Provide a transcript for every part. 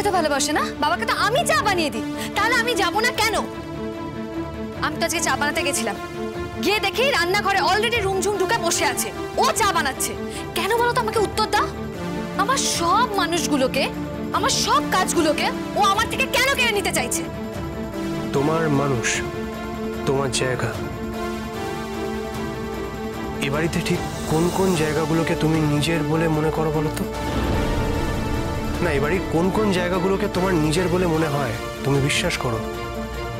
খেতে ভালোবাসে না, বাবাকে তো আমি চা বানিয়ে দিই, তাহলে আমি যাবো না কেন? আমি তো আজকে চা বানাতে গেছিলাম, গিয়ে দেখি রান্নাঘরে অলরেডি রুমঝুম ঢুকে বসে আছে, ও চা বানাচ্ছে। কেন বলো তো, আমাকে উত্তর দাও। আমার সব মানুষগুলোকে, আমার সব কাজগুলোকে ও আমার থেকে কেন কেড়ে নিতে চাইছে? তোমার মানুষ, তোমার জায়গা, এ বাড়িতে ঠিক কোন কোন জায়গাগুলোকে তুমি নিজের বলে মনে করো বলো তো? না, এ বাড়ির কোন কোন জায়গাগুলোকে তোমার নিজের বলে মনে হয়, তুমি বিশ্বাস করো,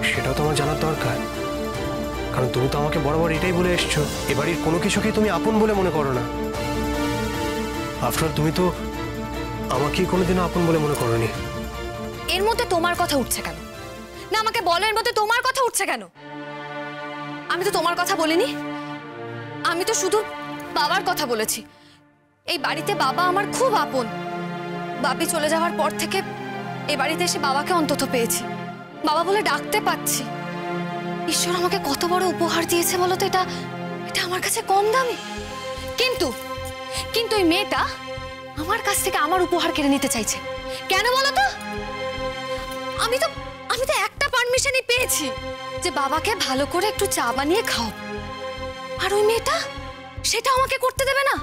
সেটাও তোমার জানার দরকার। কারণ তুমি তো আমাকে বরাবর এটাই বলে এসছো, এ বাড়ির কোনো কিছুকেই তুমি আপন বলে মনে করো না। আফটার তুমি তো আমাকেই কোনোদিনও আপন বলে মনে করোনি। এর মধ্যে তোমার কথা উঠছে কেন? না আমাকে বলো, এর মধ্যে তোমার কথা উঠছে কেন? আমি তো তোমার কথা বলিনি, আমি তো শুধু বাবার কথা বলেছি। এই বাড়িতে বাবা আমার খুব আপন। বাবি চলে যাওয়ার পর থেকে এই বাড়িতে এসে বাবাকে অন্তত পেয়েছি, বাবা বলে ডাকতে পাচ্ছি। ঈশ্বর আমাকে কত বড় উপহার দিয়েছে বলো তো, এটা এটা আমার কাছে কম দামি? কিন্তু কিন্তু এই মেয়েটা আমার কাছ থেকে আমার উপহার কেড়ে নিতে চাইছে কেন বলো তো? আমি তো একটা পারমিশনই পেয়েছি যে বাবাকে ভালো করে একটু চা বানিয়ে খাও, আর ওই মেয়েটা সেটা আমাকে করতে দেবে না।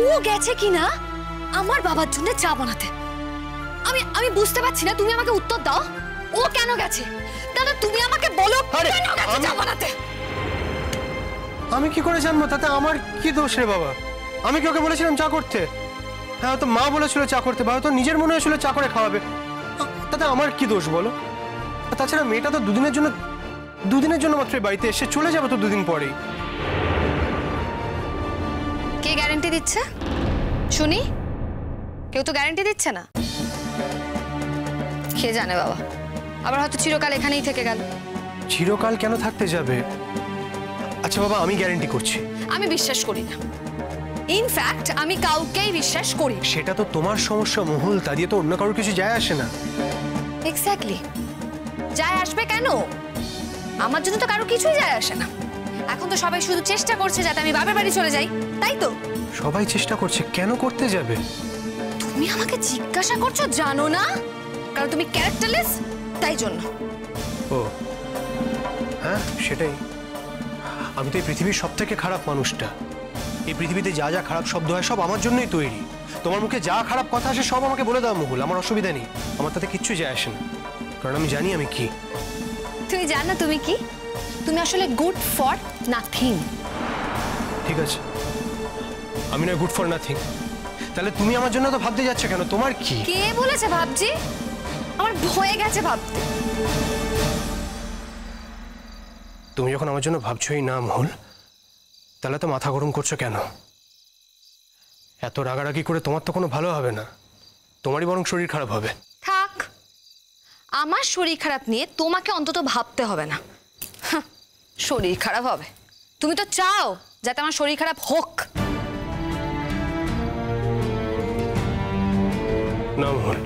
ও গেছে কিনা আমার বাবার জন্য চা বানাতে। আমি বুঝতে পারছি না, তুমি আমাকে উত্তর দাও, ও কেন গেছে? দাদা তুমি আমাকে বলো কেন গেছে চা বানাতে? আমি কি করে জানবো? তাতে আমার কি দোষ রে বাবা? আমি কি ওকে বলেছিলাম চা করতে? হ্যাঁ, তো মা বলেছিল চা করতে, বা তো নিজের মনে হয়েছিল চা করে খাওয়াবে, তাতে আমার কি দোষ বলো? তাছাড়া মেয়েটা তো দুদিনের জন্য মাত্র বাড়িতে এসে চলে যাবে তো দুদিন পরেই। কে গ্যারান্টি দিচ্ছে শুনি? কেউ তো গ্যারান্টি দিচ্ছে না। কে জানে বাবা, আবার হয়তো চিরকাল এখানেই থেকে গেল। চিরকাল কেন থাকতে যাবে? আচ্ছা বাবা, আমি গ্যারান্টি করছি। আমি বিশ্বাস করি না, ইনফ্যাক্ট আমি কাউকেই বিশ্বাস করি। সেটা তো তোমার সমস্যা মহুল, তা দিয়ে তো অন্য কারোর কিছু যায় আসে না। এক্স্যাক্টলি, যায় আসবে কেন? আমার জন্য তো কারো কিছুই যায় আসে না। এখন তো সবাই শুধু চেষ্টা করছে যাতে আমি বাবার বাড়ি চলে যাই, তাই তো? সবাই চেষ্টা করছে, কেন করতে যাবে? তুমি আমাকে জিজ্ঞাসা করছো, জানো না? কারণ তুমি ক্যারেক্টারলেস, তাই জন্য। ও হ্যাঁ, সেটাই। আমি তো এই পৃথিবীর সব থেকে খারাপ মানুষটা। এই পৃথিবীতে যা যা খারাপ শব্দ হয় সব আমার জন্যই তৈরি। তোমার মুখে যা খারাপ কথা আসে সব আমাকে বলে দাও মহুল, আমার অসুবিধা নেই, আমার তাতে কিচ্ছু যায় আসে না, কারণ আমি জানি আমি কি। তুমি জানো তুমি কি? তুমি আসলে গুড ফর নাথিং। ঠিক আছে, আমি না গুড ফর নাথিং, তাহলে তুমি আমার জন্য তো ভাবতে যাচ্ছ কেন? তোমার কি? কে বলেছে ভাবছি? আমার ভয় গেছে ভাবতে। তুমি যখন আমার জন্য ভাবছোই না মহুল, তাহলে তো মাথা গরম করছো কেন? এত রাগারাগি করে তোমার তো কোনো ভালো হবে না, তোমারই বরং শরীর খারাপ হবে। থাক, আমার শরীর খারাপ নিয়ে তোমাকে অন্তত ভাবতে হবে না। শরীর খারাপ হবে? তুমি তো চাও যাতে আমার শরীর খারাপ হোক। না মহুল,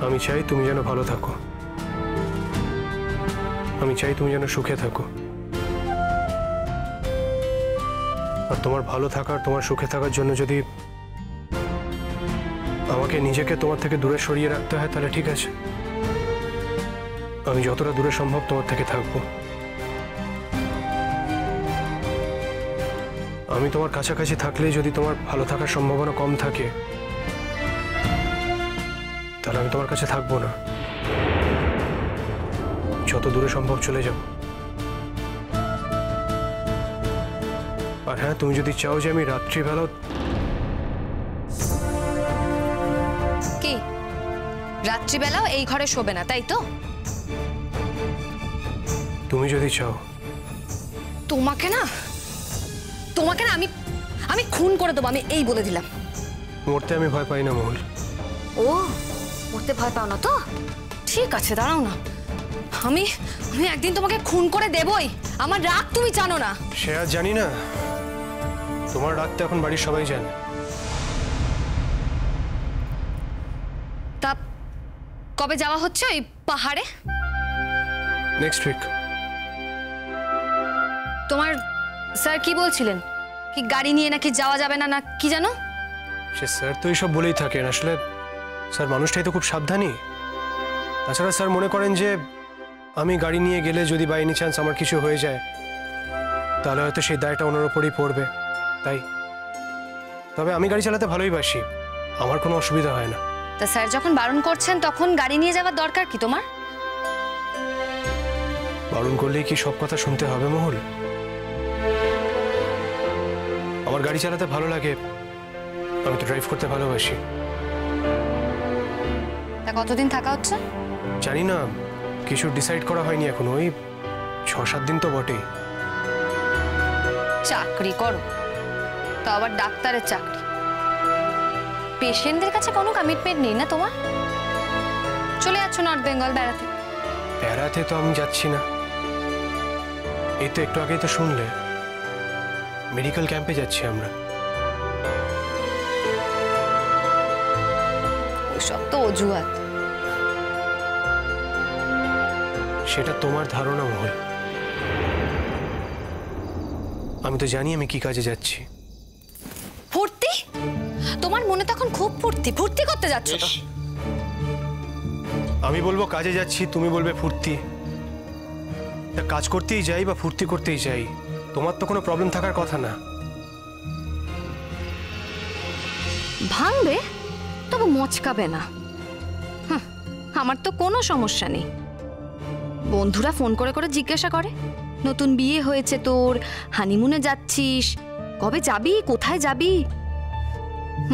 আমি চাই তুমি যেন ভালো থাকো, আমি চাই তুমি যেন সুখে থাকো। আর তোমার ভালো থাকার, তোমার সুখে থাকার জন্য যদি আমাকে নিজেকে তোমার থেকে দূরে সরিয়ে রাখতে হয়, তাহলে ঠিক আছে, আমি যতটা দূরে সম্ভব তোমার থেকে থাকবো। আমি তোমার কাছাকাছি থাকলে যদি তোমার ভালো থাকার সম্ভাবনা কম থাকে, তাহলে আমি তোমার কাছে থাকবো না, যত দূরে সম্ভব চলে যাব। আর হ্যাঁ, তুমি যদি চাও যে আমি রাত্রিবেলা। কি রাত্রিবেলাও এই ঘরে শোবে না, তাই তো? তুমি যদি চাও। তোমাকে না আমি আমি খুন করে দেবো, আমি এই বলে দিলাম। মরতে আমি ভয় পাই না মহুল। ও, মরতে ভয় পাও না তো? ঠিক আছে, দাঁড়াও না, আমি একদিন তোমাকে খুন করে দেবই। আমার রাগ তুমি জানো না। সে আর জানি না, তোমার রাগ তো এখন বাড়ির সবাই জানে। তা কবে যাওয়া হচ্ছে ওই পাহাড়ে? Next week. তোমার স্যার কি বলছিলেন? কি গাড়ি নিয়ে নাকি যাওয়া যাবে না, না কি জানো? সে স্যার তো এইসব বলেই থাকেন, আসলে স্যার মানুষটাই তো খুব সাবধানী। তাছাড়া স্যার মনে করেন যে আমি গাড়ি নিয়ে গেলে যদি বাই এনি চান্স আমার কিছু হয়ে যায় তাহলে হয়তো সেই দায়টা ওনার ওপরেই পড়বে, তাই। তবে আমি গাড়ি চালাতে ভালোই বাসি, আমার কোনো অসুবিধা হয় না। তা স্যার যখন বারণ করছেন তখন গাড়ি নিয়ে যাওয়ার দরকার কি তোমার? বারণ করলেই কি সব কথা শুনতে হবে মহুল? আমার গাড়ি চালাতে ভালো লাগে, আমি তো ড্রাইভ করতে ভালোবাসি। তা কতদিন থাকা হচ্ছে? জানি না, কিছু ডিসাইড করা হয়নি এখন, ওই 6-7 দিন তো বটেই। চাকরি করো, তো আবার ডাক্তারের চাকরি। পেশেন্টদের কাছে কোনো কমিটমেন্ট নেই না তোমার? চলে যাচ্ছ নর্থ বেঙ্গল বেড়াতে। বেড়াতে তো আমি যাচ্ছি না, এই তো একটু আগেই তো শুনলে, মেডিকেল ক্যাম্পে যাচ্ছি আমরা। ওইসব তো অজুহাত। সেটা তোমার ধারণা মহল, আমি তো জানি আমি কি কাজে যাচ্ছি। ফুর্তি? তোমার মনে তখন খুব ফুর্তি, ফুর্তি করতে যাচ্ছ তো? আমি বলবো কাজে যাচ্ছি, তুমি বলবে ফুর্তি। তা কাজ করতেই যাই বা ফুর্তি করতেই যাই, তোমার তো কোনো প্রবলেম থাকার কথা না। ভাঙবে তবু মচকাবে না। আমার তো কোনো সমস্যা নেই। বন্ধুরা ফোন করে করে জিজ্ঞাসা করে, নতুন বিয়ে হয়েছে তোর, হানিমুনে যাচ্ছিস, কবে যাবি, কোথায় যাবি।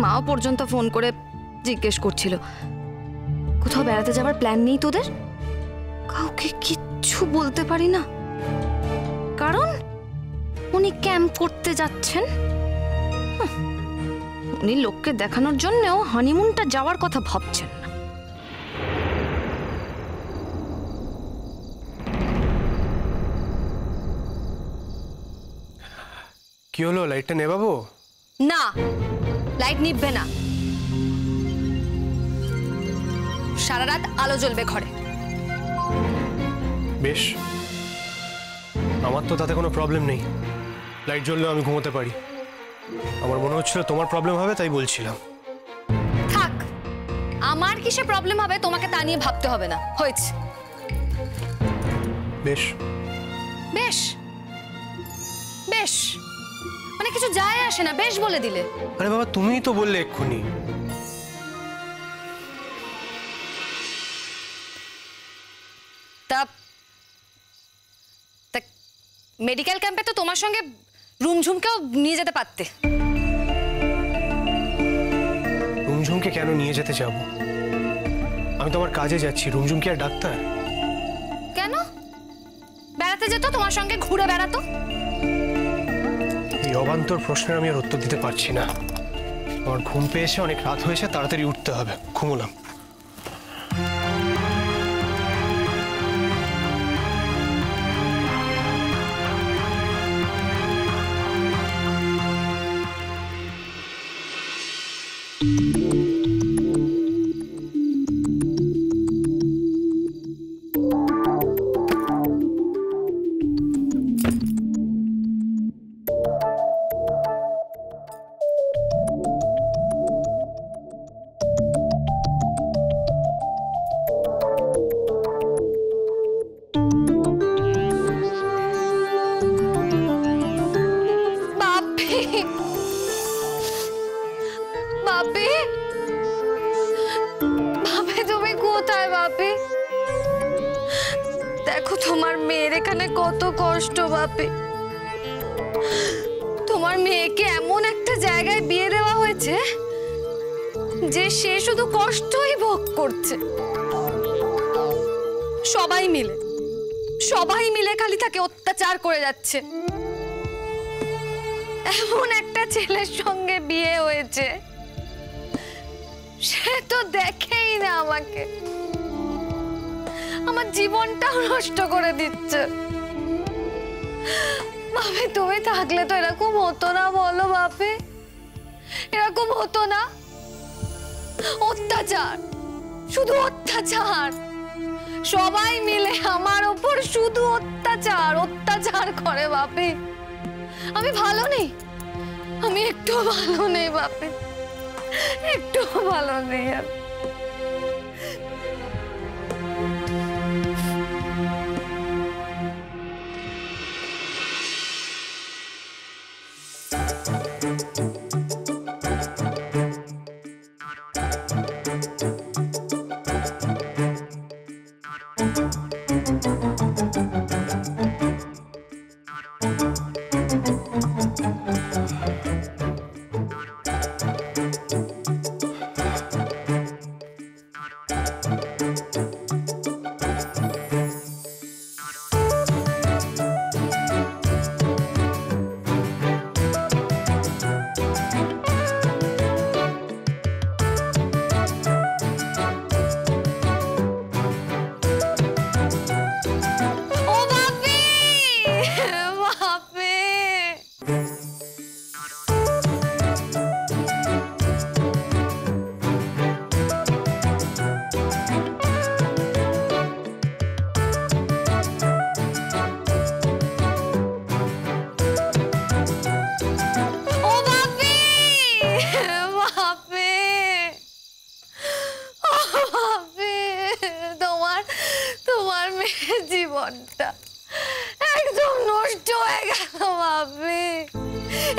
মাও পর্যন্ত ফোন করে জিজ্ঞেস করছিল, কোথাও বেড়াতে যাবার প্ল্যান নেই তোদের? কাউকে কিচ্ছু বলতে পারি না, কারণ উনি ক্যাম্প করতে যাচ্ছেন। উনি লোককে দেখানোর জন্যও হানিমুনটা যাওয়ার কথা ভাবছেন না। কি হলো, লাইটটা নেভাবো? না, লাইট নিভবে না, সারা রাত আলো জ্বলবে ঘরে। বেশ, আমার তো তাতে কোনো প্রবলেম নেই, লাইট জ্বললেও আমি ঘুমোতে পারি। আমার মনে হচ্ছিল তোমার প্রবলেম হবে, তাই বলছিলাম। থাক, আমার কিসে প্রবলেম হবে তোমাকে তা নিয়ে ভাবতে হবে না, হয়েছে। বেশ বেশ বেশ মানে কিছু যায় আসে না, বেশ বলে দিলে। আরে বাবা, তুমিই তো বললে এক্ষুনি। তা মেডিকেল ক্যাম্পে তো তোমার সঙ্গে রুমঝুমকেও নিয়ে যেতে পারতে। রুমঝুমকে কেন নিয়ে যেতে যাব? আমি তো আমার কাজে যাচ্ছি, রুমঝুম কি আর ডাক্তার? কেন? বেড়াতে যেত, তোমার সঙ্গে ঘুরে বেড়াতো। এই অবান্তর প্রশ্নের আমি আর উত্তর দিতে পারছি না। আমার ঘুম পেয়েছে, অনেক রাত হয়েছে, তাড়াতাড়ি উঠতে হবে। ঘুমোলাম। দেখো তোমার মেয়ের এখানে কত কষ্ট বাপি। তোমার মেয়েকে এমন একটা জায়গায় বিয়ে দেওয়া হয়েছে যে সে শুধু কষ্টই ভোগ করছে। সবাই মিলে খালি তাকে অত্যাচার করে যাচ্ছে। এমন একটা ছেলের সঙ্গে বিয়ে হয়েছে, সে তো দেখেই না আমাকে, আমার জীবনটাও নষ্ট করে দিচ্ছে। বাপে তুমি থাকলে তো এরকম হতো না, বলো বাপে, এরকম হতো না। অত্যাচার, শুধু অত্যাচার, সবাই মিলে আমার ওপর শুধু অত্যাচার করে বাপে। আমি ভালো নেই, আমি একটু ভালো নেই বাপে, একটু ভালো নেই।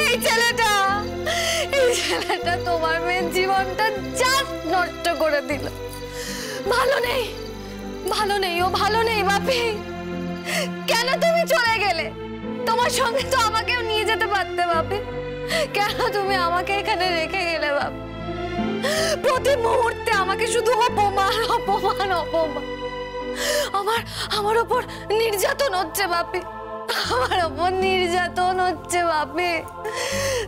এই ছেলেটা তোমার মেয়ের জীবনটা জাস্ট নষ্ট করে দিল। ভালো নেই, ভালো নেই, ও ভালো নেই বাপি। কেন তুমি চলে গেলে? তোমার সঙ্গে তো আমাকেও নিয়ে যেতে পারতে বাপি। কেন তুমি আমাকে এখানে রেখে গেলে বাপ? প্রতি মুহূর্তে আমাকে শুধু অপমান অপমান অপমান। আমার ওপর নির্যাতন হচ্ছে বাপি, আমার ওপর নির্যাতন হচ্ছে বাপি।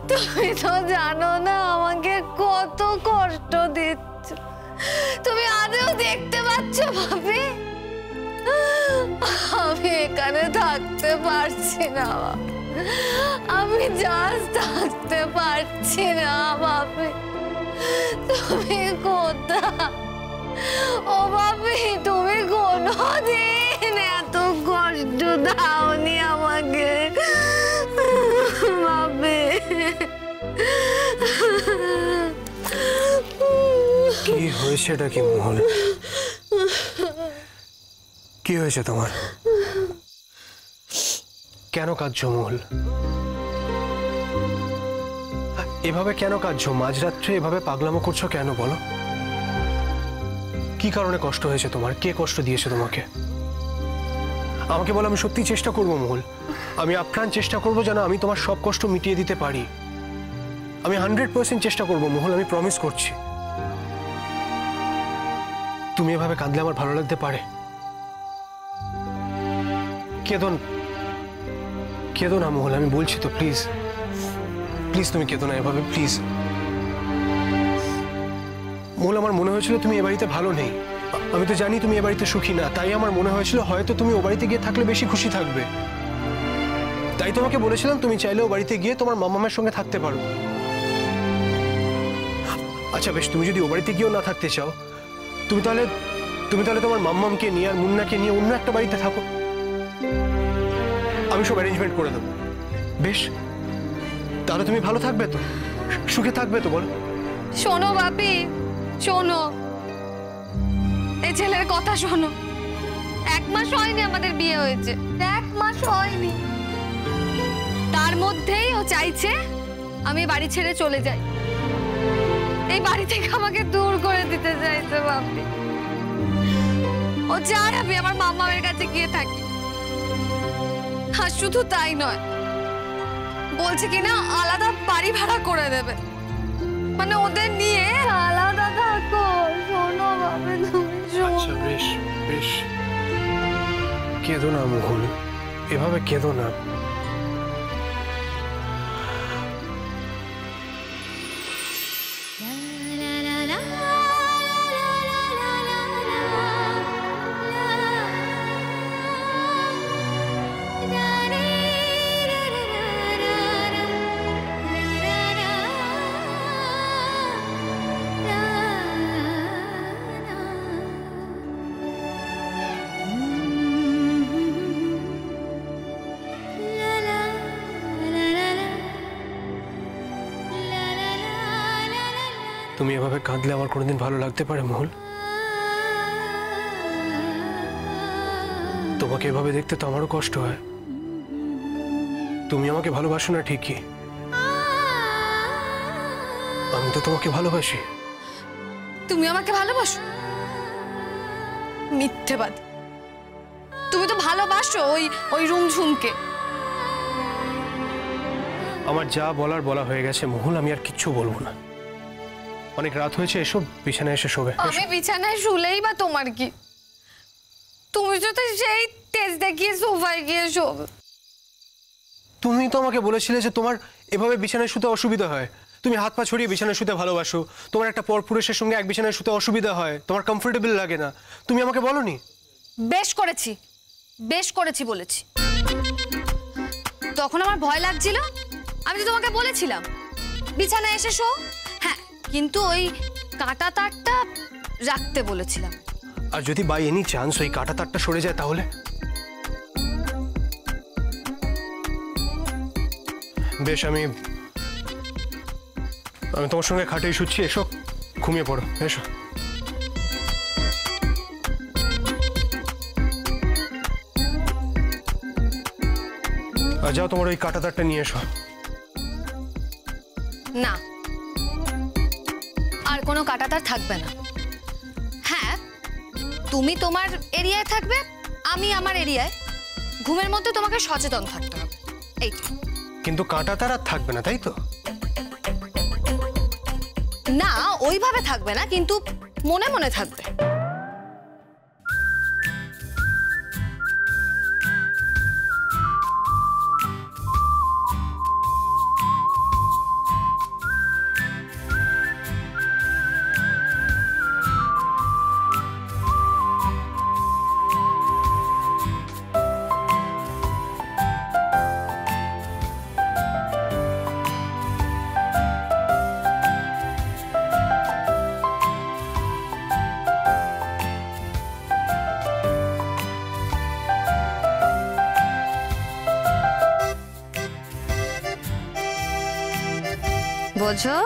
তুমি তো জানো না আমাকে কত কষ্ট দিচ্ছ। তুমি আদৌ দেখতে পাচ্ছ বাপি? আমি এখানে থাকতে পারছি না বাপি, আমি জাস্ট থাকতে পারছি না বাপি। তুমি কোথায়? ও বাপি, তুমি কোনোদিন এত কষ্ট দাওনি আমাকে বাপি। কি হয়েছে? এটা কি মহল? কি হয়েছে তোমার? কেন কাঁদছো মহল? এভাবে কেন কাঁদছো? মাঝরাত্রে এভাবে পাগলামো করছো কেন বলো? কি কারণে কষ্ট হয়েছে তোমার? কে কষ্ট দিয়েছে তোমাকে? আমাকে বলো, আমি সত্যি চেষ্টা করবো মহল। আমি আপ্রাণ চেষ্টা করবো যেন আমি তোমার সব কষ্ট মিটিয়ে দিতে পারি। আমি 100% চেষ্টা করবো মহল, আমি প্রমিস করছি। তুমি এভাবে কাঁদলে আমার ভালো লাগতে পারে? কেঁদো না মহল, আমি বলছি তো, প্লিজ প্লিজ তুমি কেঁদো না এভাবে, প্লিজ। মহল, আমার মনে হয়েছিল তুমি এ বাড়িতে ভালো নেই। আমি তো জানি তুমি এ বাড়িতে সুখী না, তাই আমার মনে হয়েছিল হয়তো তুমি ও বাড়িতে গিয়ে থাকলে বেশি খুশি থাকবে। তাই তোমাকে বলেছিলাম তুমি চাইলে ও বাড়িতে গিয়ে তোমার মামামের সঙ্গে থাকতে পারো। আচ্ছা বেশ, তুমি যদি ও বাড়িতে গিয়েও না থাকতে চাও, তুমি তাহলে তোমার মাম্মামকে নিয়ে আর মুন্নাকে নিয়ে অন্য একটা বাড়িতে থাকো। আমি সব অ্যারেঞ্জমেন্ট করে দেবো। বেশ, তাহলে তুমি ভালো থাকবে তো, সুখে থাকবে তো? বলো। শোনো বাপি, শোনো, এই ছেলের কথা শোনো। 1 মাস হয়নি আমাদের বিয়ে হয়েছে, 1 মাস হয়নি। তার মধ্যেই ও চাইছে আমি বাড়ি ছেড়ে চলে যাই। এই বাড়ি থেকে আমাকে দূর করে দিতে চাইছে বাপি। ও চায় আমি আমার মামার কাছে গিয়ে থাকি। আর শুধু তাই নয়, বলছে কিনা আলাদা বাড়ি ভাড়া করে দেবে, মানে ওদের নিয়ে আলাদা থাকো। শোনো বাবা, তুমি আচ্ছা বেশ বেশ, কেঁদো না মোহন, এভাবে কেঁদো না। তুমি এভাবে কাঁদলে আমার কোনোদিন ভালো লাগতে পারে মহল? তোমাকে এভাবে দেখতে তো আমারও কষ্ট হয়। তুমি আমাকে ভালোবাসো না ঠিকই, আমি তো তোমাকে ভালোবাসি। তুমি আমাকে ভালোবাসো? মিথ্যেবাদ। তুমি তো ভালোবাসো ওই রুমঝুমকে। আমার যা বলার বলা হয়ে গেছে মহুল, আমি আর কিচ্ছু বলবো না। অনেক রাত হয়েছে, এসব বিছানায় এসে শোবে। আমি বিছানায় শুলেই বা তোমার কি? তুমি তো সেই তেজ দেখিয়ে সোফায় গিয়ে শোবে। তুমি তো আমাকে বলেছিলে যে তোমার এভাবে বিছানায় শুতে অসুবিধা হয়, তুমি হাত পা ছড়িয়ে বিছানায় শুতে ভালোবাসো, তোমার একটা পরপুরুষের সঙ্গে এক বিছানায় শুতে অসুবিধা হয়, তোমার কমফোর্টেবল লাগে না। তুমি আমাকে বলোনি? বেশ করেছি, বেশ করেছি বলেছি। তখন আমার ভয় লাগছিল, আমি তো তোমাকে বলেছিলাম বিছানায় এসে শো। হ্যাঁ, কিন্তু ওই কাঁটা তারটা রাখতে বলেছিলাম। আর যদি বাই এনি চান্স ওই কাঁটা তারটা সরে যায় তাহলে? বেশ, আমি তোমার সঙ্গে খাটেই শুচ্ছি, এসো ঘুমিয়ে পড়ো, এসো। আর যাও, তোমার ওই কাঁটা তারটা নিয়ে এসো। না, আর কোনো কাঁটাতার থাকবে না। হ্যাঁ, তুমি তোমার এরিয়ায় থাকবে, আমি আমার এরিয়ায়। ঘুমের মধ্যে তোমাকে সচেতন থাকতে হবে, এই তো। কিন্তু কাঁটাতার আর থাকবে না, তাই তো? না, ওইভাবে থাকবে না, কিন্তু মনে মনে থাকবে। বোঝো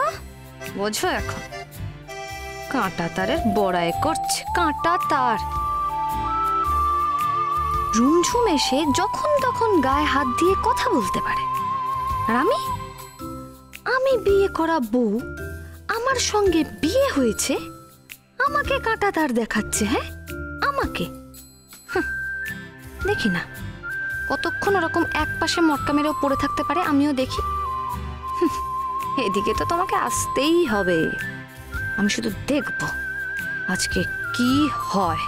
বোঝো, এখন কাঁটা তারের বড়াই করছে। কাঁটা তার রুমঝুম এসে যখন তখন গায়ে হাত দিয়ে কথা বলতে পারে, আর আমি বিয়ে করা বউ, আমার সঙ্গে বিয়ে হয়েছে, আমাকে কাঁটা তার দেখাচ্ছে। হ্যাঁ, আমাকে দেখি না কতক্ষণ ওরকম এক পাশে মটকা মেরেও পড়ে থাকতে পারে, আমিও দেখি। এদিকে তো তোমাকে আসতেই হবে, আমি শুধু দেখব আজকে কি হয়।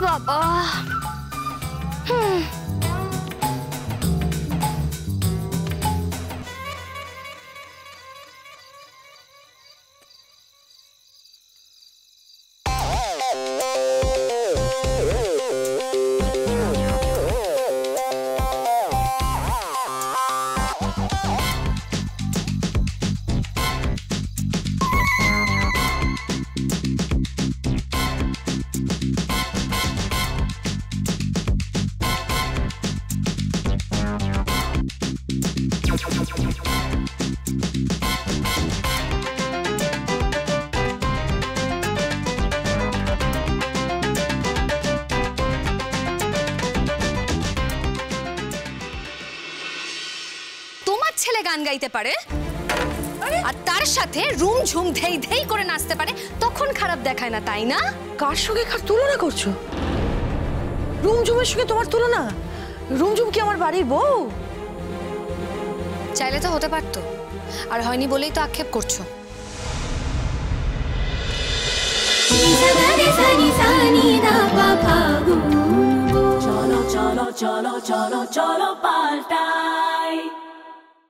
বাবা, তোমার ছেলে গান গাইতে পারে? আরে আর তার সাথে রুম ঝুম ধেই ধেই করে নাচতে পারে, তখন খারাপ দেখায় না, তাই না? কার সঙ্গে কার তুলনা করছো? রুমঝুমের সঙ্গে তোমার তুলনা? রুমঝুম কি আমার বাড়ির বউ? চাইলে তো হতে পারতো, আর হয়নি বলেই তো আক্ষেপ করছো। চলো চলো চলো চলো চলো পাল্টা